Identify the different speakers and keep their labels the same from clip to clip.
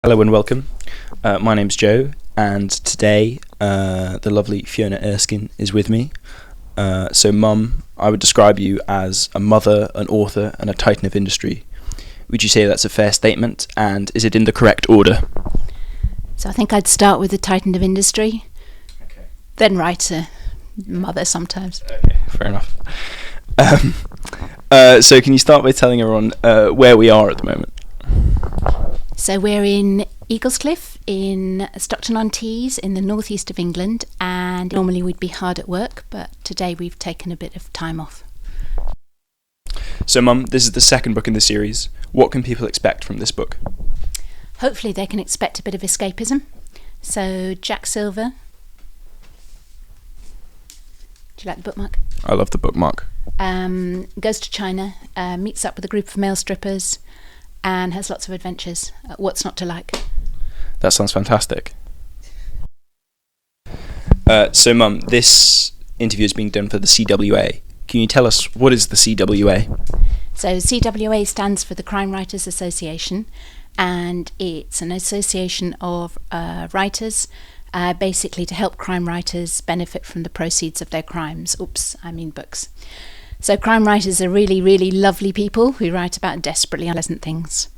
Speaker 1: Hello and welcome. My name's Joe, and today the lovely Fiona Erskine is with me. So, Mum, I would describe you as a mother, an author, and a titan of industry. Would you say that's a fair statement, and is it in the correct order?
Speaker 2: So I think I'd start with the titan of industry,
Speaker 1: Okay.
Speaker 2: then writer, mother sometimes.
Speaker 1: Okay, fair enough. So can you start by telling everyone where we are at the moment?
Speaker 2: So we're in Eaglescliffe in Stockton-on-Tees in the northeast of England, and normally we'd be hard at work, but today we've taken a bit of time off.
Speaker 1: So, Mum, this is the second book in the series. What can people expect from this book?
Speaker 2: Hopefully they can expect a bit of escapism. So Jack Silver. Do you like the bookmark?
Speaker 1: I love the bookmark.
Speaker 2: Goes to China, meets up with a group of male strippers, and has lots of adventures. What's not to like?
Speaker 1: That sounds fantastic. So, Mum, this interview is being done for the CWA. Can you tell us what is the CWA?
Speaker 2: So CWA stands for the Crime Writers Association, and it's an association of writers, basically to help crime writers benefit from the proceeds of their crimes. Books. So crime writers are really, really lovely people who write about desperately unpleasant things.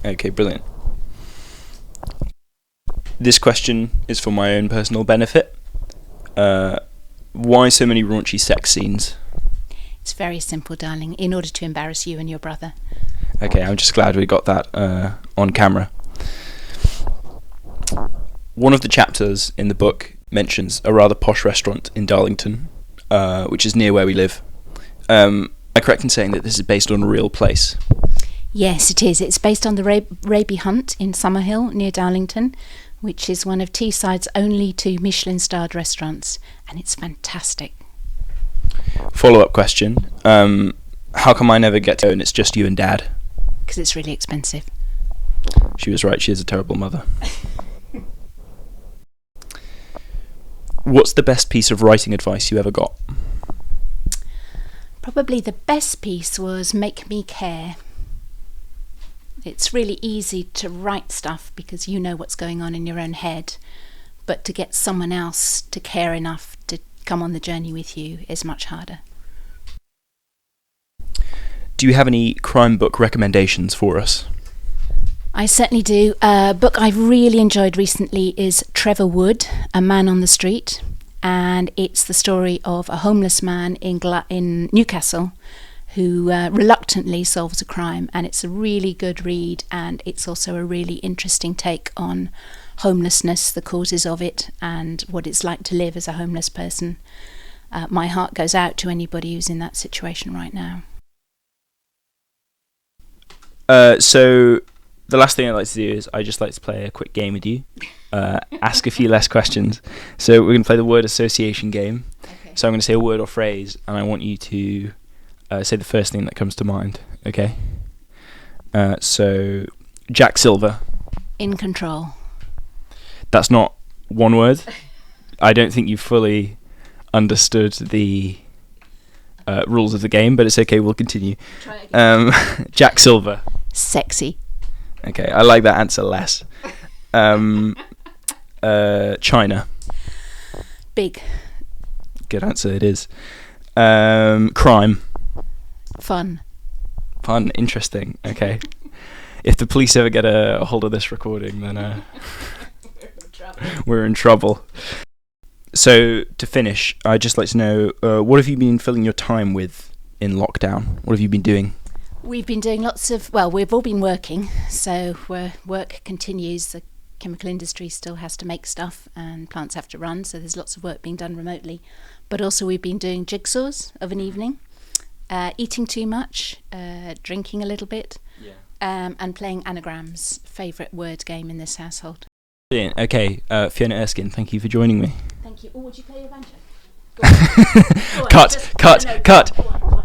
Speaker 1: Okay, brilliant. This question is for my own personal benefit. Why so many raunchy sex scenes?
Speaker 2: It's very simple, darling, in order to embarrass you and your brother.
Speaker 1: Okay, I'm just glad we got that on camera. One of the chapters in the book mentions a rather posh restaurant in Darlington, which is near where we live. Am I correct in saying that this is based on a real place?
Speaker 2: Yes, it is. It's based on the Raby Hunt in Summerhill, near Darlington, which is one of Teesside's only 2 Michelin-starred restaurants, and it's fantastic.
Speaker 1: Follow-up question. How come I never get to go and it's just you and Dad?
Speaker 2: Because it's really expensive.
Speaker 1: She was right, she is a terrible mother. What's the best piece of writing advice you ever got?
Speaker 2: Probably the best piece was Make Me Care. It's really easy to write stuff because you know what's going on in your own head, but to get someone else to care enough to come on the journey with you is much harder.
Speaker 1: Do you have any crime book recommendations for us?
Speaker 2: I certainly do. A book I've really enjoyed recently is Trevor Wood, A Man on the Street, and it's the story of a homeless man in Newcastle who reluctantly solves a crime, and it's a really good read, and it's also a really interesting take on homelessness, the causes of it, and what it's like to live as a homeless person. My heart goes out to anybody who's in that situation right now.
Speaker 1: So the last thing I'd like to do is I just like to play a quick game with you, ask a few less questions. So we're going to play the word association game. Okay. So I'm going to say a word or phrase, and I want you to say the first thing that comes to mind. Okay. So Jack Silver.
Speaker 2: In control.
Speaker 1: That's not one word. I don't think you fully understood the rules of the game, but it's okay. We'll continue.
Speaker 2: Try again.
Speaker 1: Jack Silver.
Speaker 2: Sexy.
Speaker 1: Okay, I like that answer less. China.
Speaker 2: Big.
Speaker 1: Good answer, it is. Crime.
Speaker 2: Fun.
Speaker 1: Fun, interesting. Okay. If the police ever get a hold of this recording, then we're in trouble. So, to finish, I'd just like to know, what have you been filling your time with in lockdown? What have you been doing?
Speaker 2: We've been doing we've all been working, so work continues. The chemical industry still has to make stuff and plants have to run, so there's lots of work being done remotely. But also we've been doing jigsaws of an evening, eating too much, drinking a little bit, and playing anagrams, favourite word game in this household.
Speaker 1: Brilliant. Okay, Fiona Erskine, thank you for joining me.
Speaker 2: Thank you. Oh, would you play your banjo? Go on. Go on.
Speaker 1: Cut.
Speaker 2: Go on.